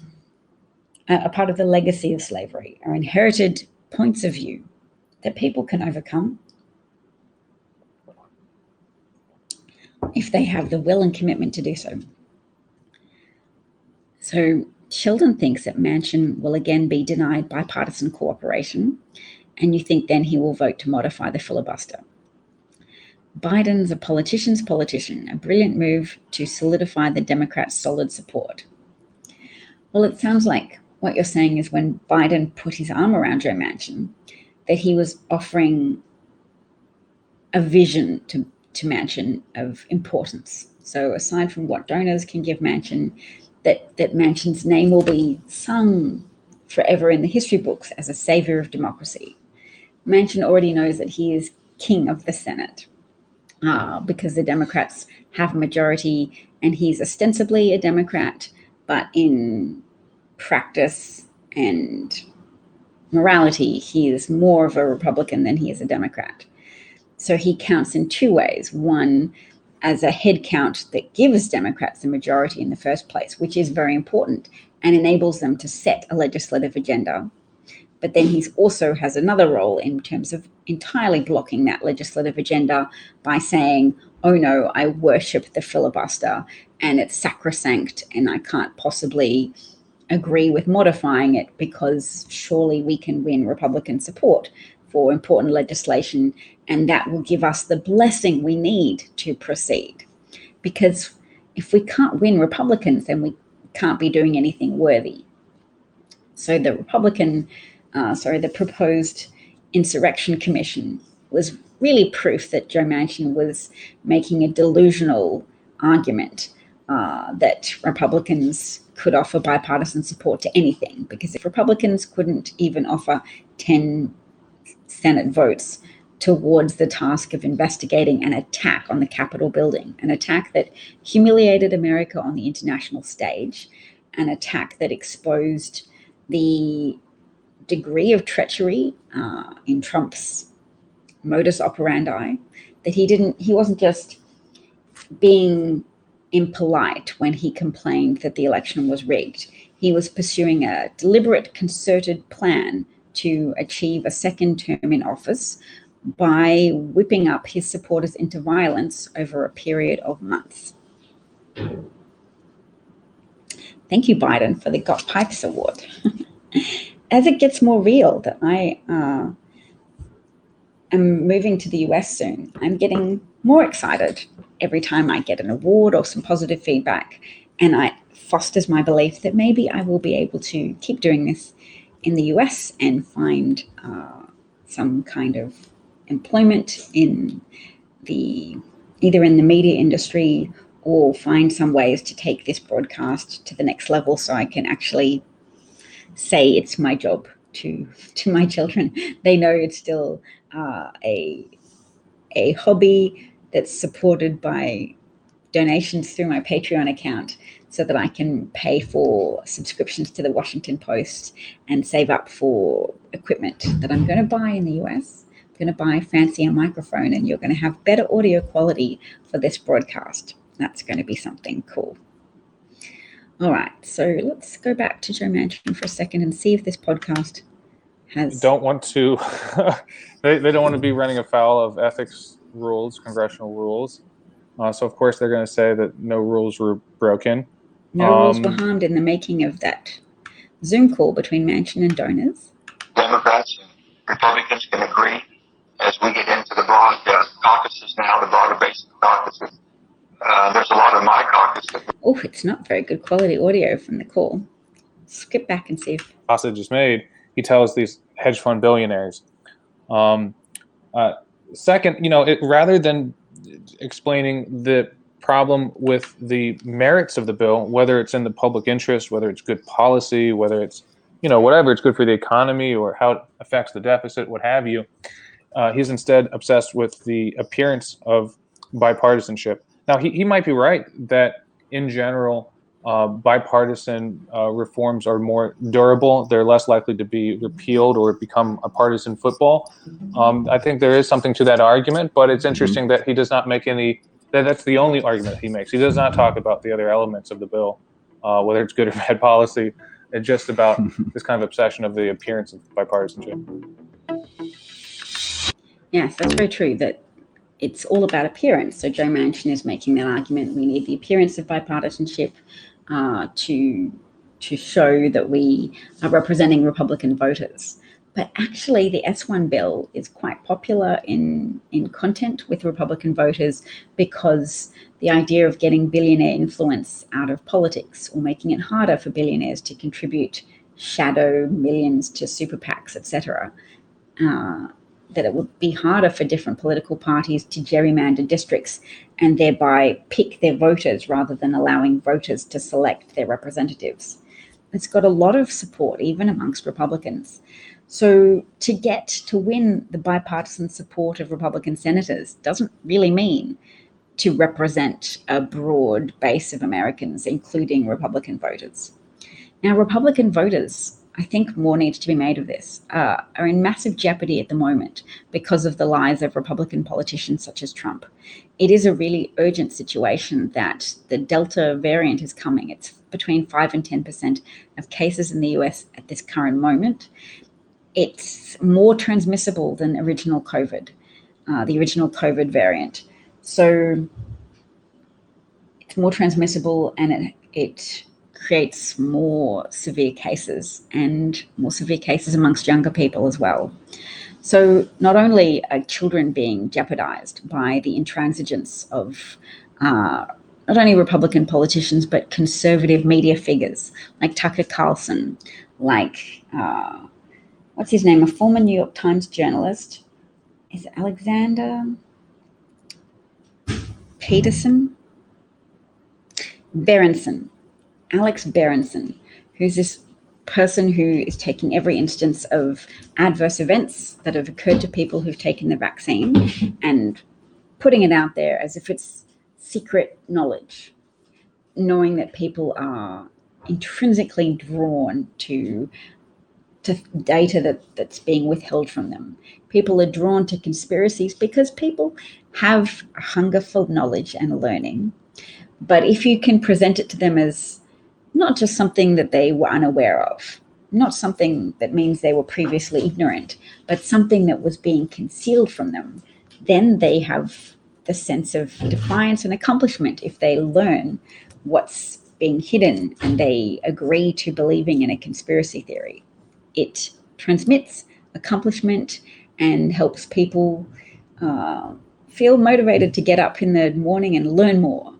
a part of the legacy of slavery, are inherited points of view that people can overcome if they have the will and commitment to do so. So Sheldon thinks that Manchin will again be denied bipartisan cooperation, and you think then he will vote to modify the filibuster. Biden's a politician's politician, a brilliant move to solidify the Democrats' solid support. Well, it sounds like what you're saying is when Biden put his arm around Joe Manchin, that he was offering a vision to Manchin of importance. So aside from what donors can give Manchin, that Manchin's name will be sung forever in the history books as a savior of democracy. Manchin already knows that he is king of the Senate because the Democrats have a majority, and he's ostensibly a Democrat, but in practice and morality, he is more of a Republican than he is a Democrat. So he counts in two ways. One, as a head count that gives Democrats a majority in the first place, which is very important and enables them to set a legislative agenda. But then he also has another role in terms of entirely blocking that legislative agenda by saying, oh no, I worship the filibuster and it's sacrosanct and I can't possibly agree with modifying it because surely we can win Republican support for important legislation, and that will give us the blessing we need to proceed. Because if we can't win Republicans, then we can't be doing anything worthy. So the the proposed insurrection commission was really proof that Joe Manchin was making a delusional argument that Republicans could offer bipartisan support to anything, because if Republicans couldn't even offer 10 Senate votes towards the task of investigating an attack on the Capitol building, an attack that humiliated America on the international stage, an attack that exposed the degree of treachery in Trump's modus operandi, that he wasn't just being impolite when he complained that the election was rigged. He was pursuing a deliberate, concerted plan to achieve a second term in office by whipping up his supporters into violence over a period of months. Thank you, Biden, for the Got Pipes Award. As it gets more real that I am moving to the US soon, I'm getting more excited every time I get an award or some positive feedback, and it fosters my belief that maybe I will be able to keep doing this in the US and find some kind of employment in either in the media industry, or find some ways to take this broadcast to the next level so I can actually say it's my job to my children. They know it's still a hobby that's supported by donations through my Patreon account, so that I can pay for subscriptions to the Washington Post and save up for equipment that I'm going to buy in the US. I'm going to buy a fancier microphone, and you're going to have better audio quality for this broadcast. That's going to be something cool. All right, so let's go back to Joe Manchin for a second and see if this podcast has... Don't want to... they don't want to be running afoul of ethics rules, congressional rules. So, of course, they're going to say that no rules were broken. No rules were harmed in the making of that Zoom call between Manchin and donors. Democrats and Republicans can agree as we get into the broad caucuses now, the broader base of caucuses. There's a lot of my caucus. Oh, it's not very good quality audio from the call. Skip back and see if... Sausage is made. He tells these hedge fund billionaires. Second, rather than explaining the problem with the merits of the bill, whether it's in the public interest, whether it's good policy, whether it's, whatever, it's good for the economy or how it affects the deficit, what have you, he's instead obsessed with the appearance of bipartisanship. Now, he might be right that in general, bipartisan reforms are more durable. They're less likely to be repealed or become a partisan football. I think there is something to that argument, but it's interesting that he does not make that's the only argument he makes. He does not talk about the other elements of the bill, whether it's good or bad policy. It's just about this kind of obsession of the appearance of bipartisanship. Yes, that's very true, that it's all about appearance. So Joe Manchin is making that argument. We need the appearance of bipartisanship to show that we are representing Republican voters. But actually, the S1 bill is quite popular in content with Republican voters, because the idea of getting billionaire influence out of politics, or making it harder for billionaires to contribute shadow millions to super PACs, etc., that it would be harder for different political parties to gerrymander districts and thereby pick their voters rather than allowing voters to select their representatives. It's got a lot of support, even amongst Republicans. So to win the bipartisan support of Republican senators doesn't really mean to represent a broad base of Americans, including Republican voters. Now, Republican voters, I think more needs to be made of this, are in massive jeopardy at the moment because of the lies of Republican politicians such as Trump. It is a really urgent situation that the Delta variant is coming. It's between 5 and 10% of cases in the US at this current moment. It's more transmissible than original COVID, the original COVID variant. So it's more transmissible, and it creates more severe cases, and more severe cases amongst younger people as well. So not only are children being jeopardized by the intransigence of not only Republican politicians, but conservative media figures like Tucker Carlson, like, what's his name, a former New York Times journalist. Is it Alexander Peterson? Berenson, Alex Berenson, who's this person who is taking every instance of adverse events that have occurred to people who've taken the vaccine and putting it out there as if it's secret knowledge, knowing that people are intrinsically drawn to data that's being withheld from them. People are drawn to conspiracies because people have a hunger for knowledge and learning. But if you can present it to them as not just something that they were unaware of, not something that means they were previously ignorant, but something that was being concealed from them, then they have the sense of defiance and accomplishment if they learn what's being hidden and they agree to believing in a conspiracy theory. It transmits accomplishment and helps people feel motivated to get up in the morning and learn more.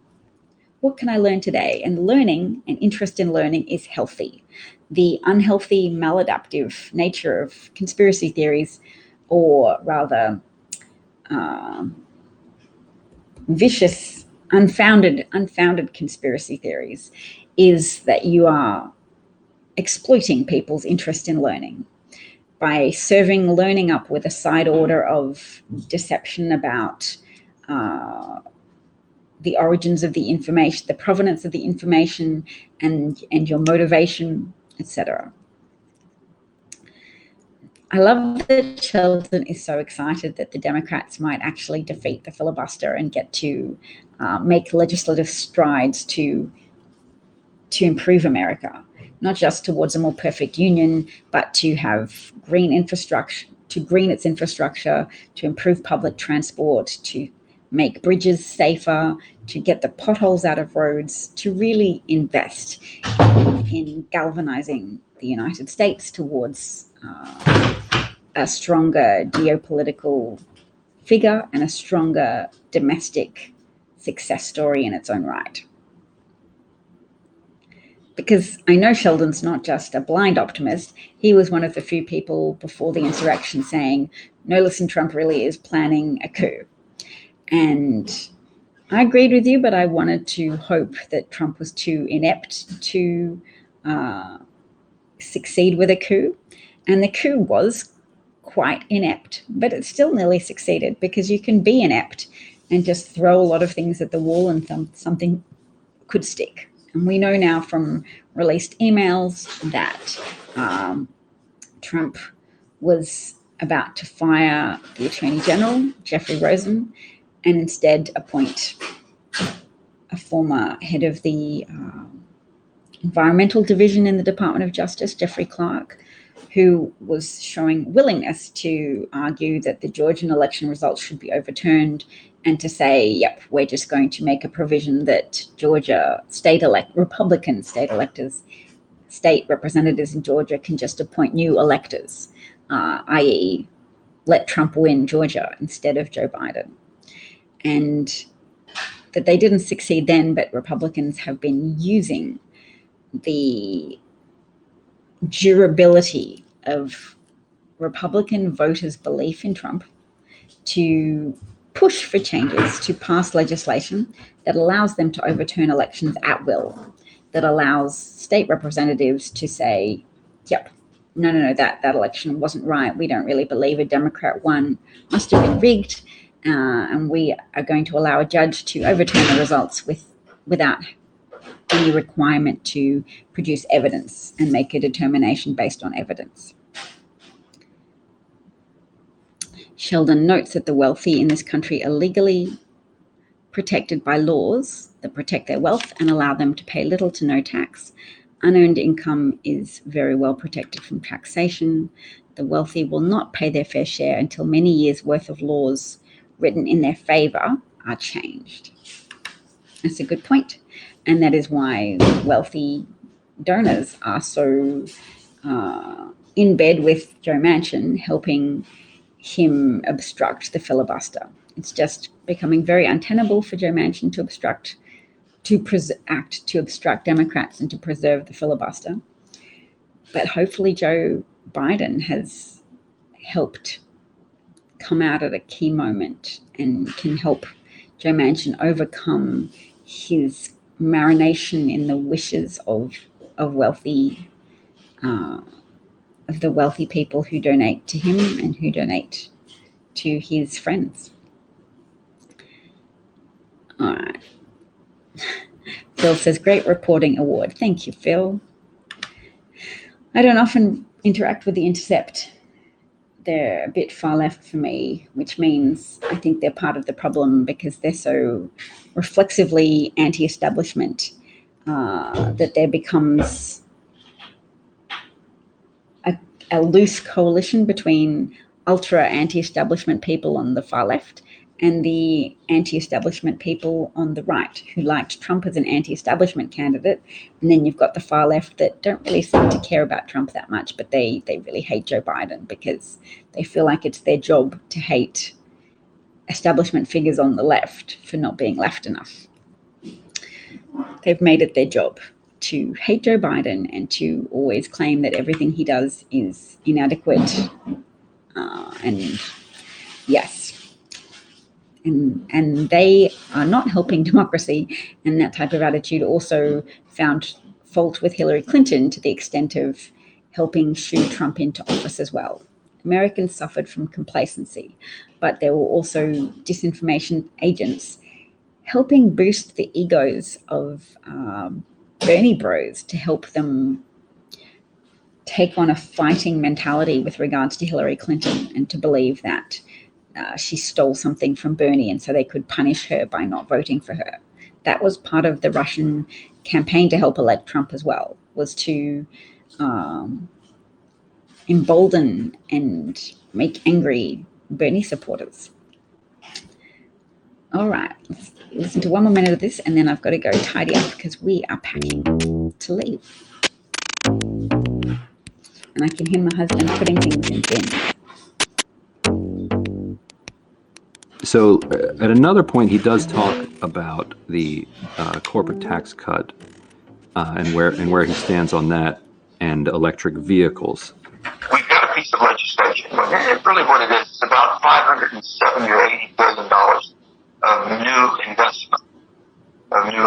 What can I learn today? And learning and interest in learning is healthy. The unhealthy, maladaptive nature of conspiracy theories, or rather vicious, unfounded conspiracy theories, is that you are exploiting people's interest in learning by serving learning up with a side order of deception about the origins of the information, the provenance of the information, and your motivation, etc. I love that Sheldon is so excited that the Democrats might actually defeat the filibuster and get to make legislative strides to improve America, not just towards a more perfect union, but to have green infrastructure, to green its infrastructure, to improve public transport, to make bridges safer, to get the potholes out of roads, to really invest in galvanizing the United States towards a stronger geopolitical figure and a stronger domestic success story in its own right. Because I know Sheldon's not just a blind optimist. He was one of the few people before the insurrection saying, no, listen, Trump really is planning a coup. And I agreed with you, but I wanted to hope that Trump was too inept to succeed with a coup. And the coup was quite inept, but it still nearly succeeded, because you can be inept and just throw a lot of things at the wall and something could stick. And we know now from released emails that Trump was about to fire the Attorney General, Jeffrey Rosen, and instead appoint a former head of the Environmental Division in the Department of Justice, Jeffrey Clark, who was showing willingness to argue that the Georgian election results should be overturned, and to say, yep, we're just going to make a provision that Georgia Republican state electors, state representatives in Georgia can just appoint new electors, i.e. let Trump win Georgia instead of Joe Biden. And that they didn't succeed then, but Republicans have been using the durability of Republican voters' belief in Trump to push for changes, to pass legislation that allows them to overturn elections at will, that allows state representatives to say, yep, no, that election wasn't right. We don't really believe a Democrat won. Must have been rigged. And we are going to allow a judge to overturn the results without any requirement to produce evidence and make a determination based on evidence. Sheldon notes that the wealthy in this country are legally protected by laws that protect their wealth and allow them to pay little to no tax. Unearned income is very well protected from taxation. The wealthy will not pay their fair share until many years' worth of laws written in their favor are changed. That's a good point. And that is why wealthy donors are so in bed with Joe Manchin, helping him obstruct the filibuster. It's just becoming very untenable for Joe Manchin to obstruct Democrats and to preserve the filibuster. But hopefully Joe Biden has helped come out at a key moment and can help Joe Manchin overcome his marination in the wishes of wealthy of the wealthy people who donate to him and who donate to his friends. All right. Phil says, great reporting award. Thank you, Phil. I don't often interact with The Intercept. They're a bit far left for me, which means I think they're part of the problem because they're so reflexively anti-establishment that there becomes a loose coalition between ultra anti-establishment people on the far left and the anti-establishment people on the right who liked Trump as an anti-establishment candidate. And then you've got the far left that don't really seem to care about Trump that much, but they really hate Joe Biden because they feel like it's their job to hate establishment figures on the left for not being left enough. They've made it their job to hate Joe Biden and to always claim that everything he does is inadequate. And yes, and they are not helping democracy, and that type of attitude also found fault with Hillary Clinton to the extent of helping shoo Trump into office as well. Americans suffered from complacency, but there were also disinformation agents helping boost the egos of Bernie bros to help them take on a fighting mentality with regards to Hillary Clinton and to believe that she stole something from Bernie and so they could punish her by not voting for her. That was part of the Russian campaign to help elect Trump as well, was to embolden and make angry Bernie supporters. All right, let's listen to one more minute of this and then I've got to go tidy up because we are packing to leave. And I can hear my husband putting things in bins. So at another point, he does talk about the corporate tax cut and where he stands on that and electric vehicles. We've got a piece of legislation. Really what it is about $570 or $80 billion of new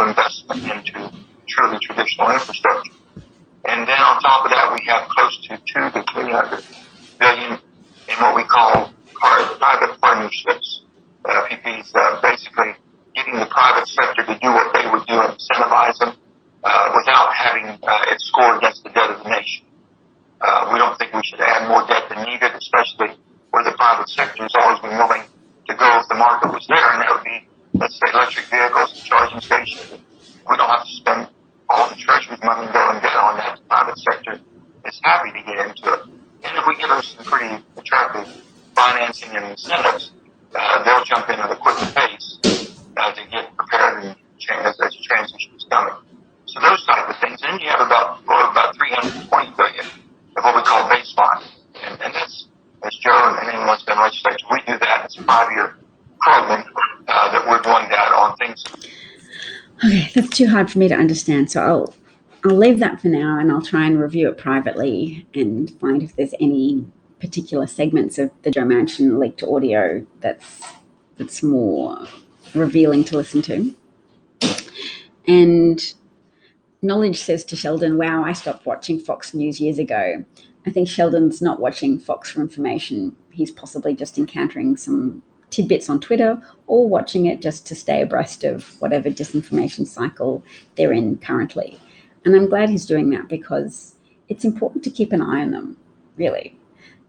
investment into truly traditional infrastructure. And then on top of that, we have close to 200 to 300 billion in what we call private partnerships. PPs, basically getting the private sector to do what they would do and incentivize them without having it score against the debt of the nation. We don't think we should add more debt than needed, especially where the private sector has always been willing to go if the market was there, and that would be, let's say, electric vehicles and charging stations. We don't have to spend all the Treasury's money going down on that. The private sector is happy to get into it. And if we give them some pretty attractive financing and incentives, they'll jump in at a quicker pace to get prepared and as the transition is coming. So those type of things. And then you have about 320 billion of what we call baseline. And that's, as Joe and anyone's been legislature, we do that. It's a 5-year program that we're doing that on things. Okay, that's too hard for me to understand. So I'll leave that for now and I'll try and review it privately and find if there's any particular segments of the Joe Manchin leaked audio that's more revealing to listen to. And Knowledge says to Sheldon, wow, I stopped watching Fox News years ago. I think Sheldon's not watching Fox for information. He's possibly just encountering some tidbits on Twitter or watching it just to stay abreast of whatever disinformation cycle they're in currently. And I'm glad he's doing that because it's important to keep an eye on them, really.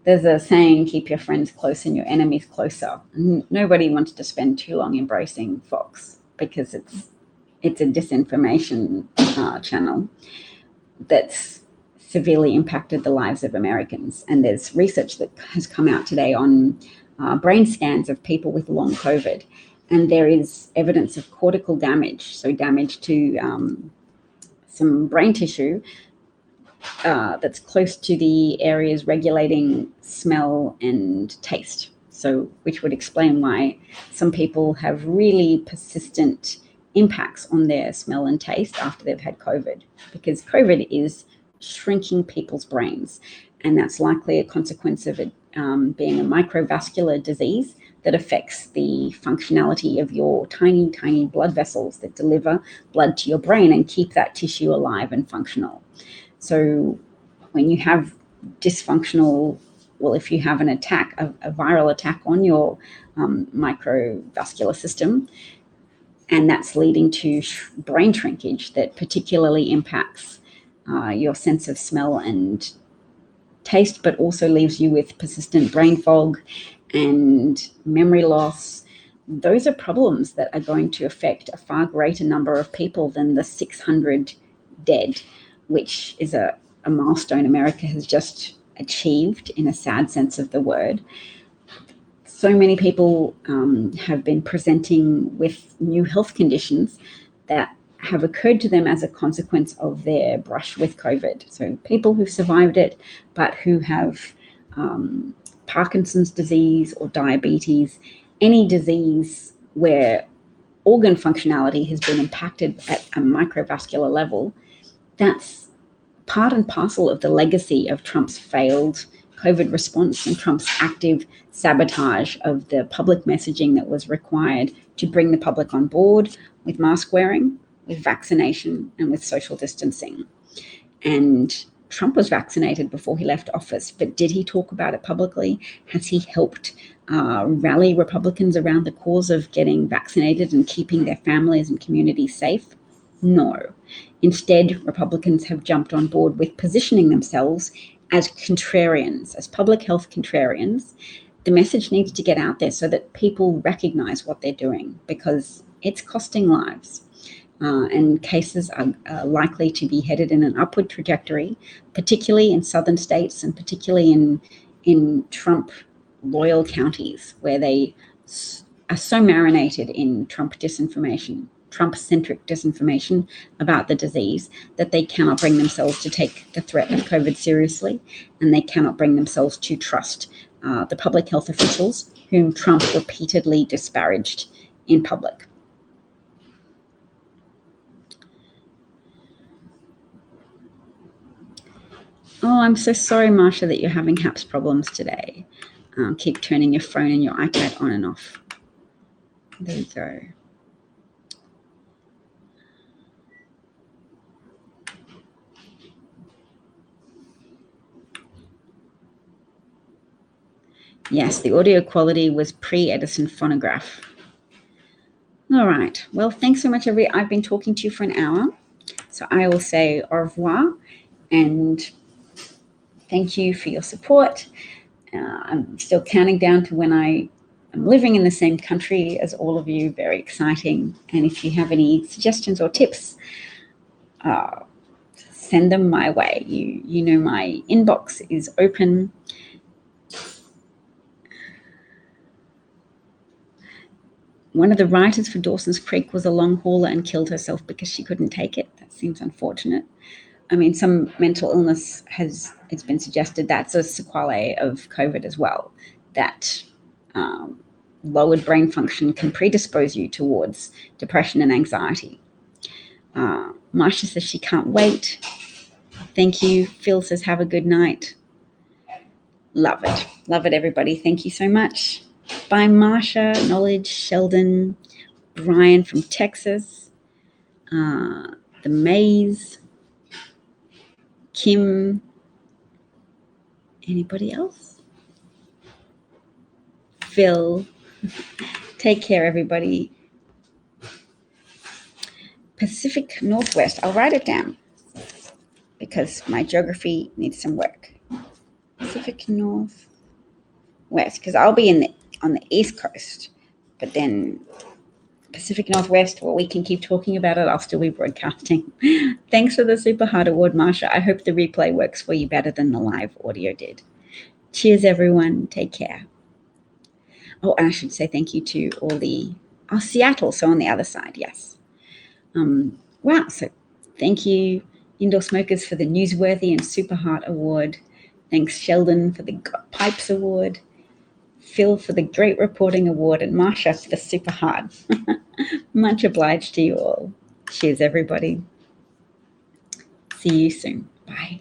There's a saying, keep your friends close and your enemies closer. Nobody wants to spend too long embracing Fox because it's a disinformation channel that's severely impacted the lives of Americans. And there's research that has come out today on brain scans of people with long COVID. And there is evidence of cortical damage, so damage to some brain tissue that's close to the areas regulating smell and taste. So, which would explain why some people have really persistent impacts on their smell and taste after they've had COVID, because COVID is shrinking people's brains. And that's likely a consequence of it being a microvascular disease that affects the functionality of your tiny, tiny blood vessels that deliver blood to your brain and keep that tissue alive and functional. So when you have dysfunctional, well, if you have an attack, a viral attack on your microvascular system, and that's leading to brain shrinkage that particularly impacts your sense of smell and taste, but also leaves you with persistent brain fog and memory loss. Those are problems that are going to affect a far greater number of people than the 600 dead, which is a milestone America has just achieved in a sad sense of the word. So many people have been presenting with new health conditions that have occurred to them as a consequence of their brush with COVID. So people who've survived it, but who have Parkinson's disease or diabetes, any disease where organ functionality has been impacted at a microvascular level, that's part and parcel of the legacy of Trump's failed COVID response and Trump's active sabotage of the public messaging that was required to bring the public on board with mask wearing, with vaccination, and with social distancing. And Trump was vaccinated before he left office, but did he talk about it publicly? Has he helped rally Republicans around the cause of getting vaccinated and keeping their families and communities safe? No. Instead, Republicans have jumped on board with positioning themselves as contrarians, as public health contrarians. The message needs to get out there so that people recognize what they're doing, because it's costing lives. And cases are likely to be headed in an upward trajectory, particularly in southern states and particularly in Trump loyal counties, where they are so marinated in Trump disinformation, Trump-centric disinformation about the disease, that they cannot bring themselves to take the threat of COVID seriously, and they cannot bring themselves to trust the public health officials whom Trump repeatedly disparaged in public. Oh, I'm so sorry, Marsha, that you're having HAPS problems today. Keep turning your phone and your iPad on and off. There you go. Yes, the audio quality was pre-Edison phonograph. All right. Well, thanks so much, everybody. I've been talking to you for an hour, so I will say au revoir and thank you for your support. I'm still counting down to when I'm living in the same country as all of you. Very exciting. And if you have any suggestions or tips, send them my way. You know my inbox is open. One of the writers for Dawson's Creek was a long hauler and killed herself because she couldn't take it. That seems unfortunate. I mean, some mental illness it's been suggested that's a sequelae of COVID as well, that lowered brain function can predispose you towards depression and anxiety. Marsha says she can't wait. Thank you. Phil says have a good night. Love it. Love it, everybody. Thank you so much. Bye, Marsha, Knowledge, Sheldon, Brian from Texas, the Maze, Kim. Anybody else? Phil. Take care, everybody. Pacific Northwest. I'll write it down because my geography needs some work. Pacific Northwest, because I'll be on the East Coast, but then Pacific Northwest, well, we can keep talking about it. I'll still be broadcasting. Thanks for the Super Hard Award, Marsha. I hope the replay works for you better than the live audio did. Cheers, everyone. Take care. Oh, and I should say thank you to all Seattle, so on the other side, yes. Wow, so thank you, Indoor Smokers, for the Newsworthy and Super Heart Award. Thanks, Sheldon, for the Got Pipes Award. Phil for the Great Reporting Award, and Marsha for the Super Hard. Much obliged to you all. Cheers, everybody. See you soon. Bye.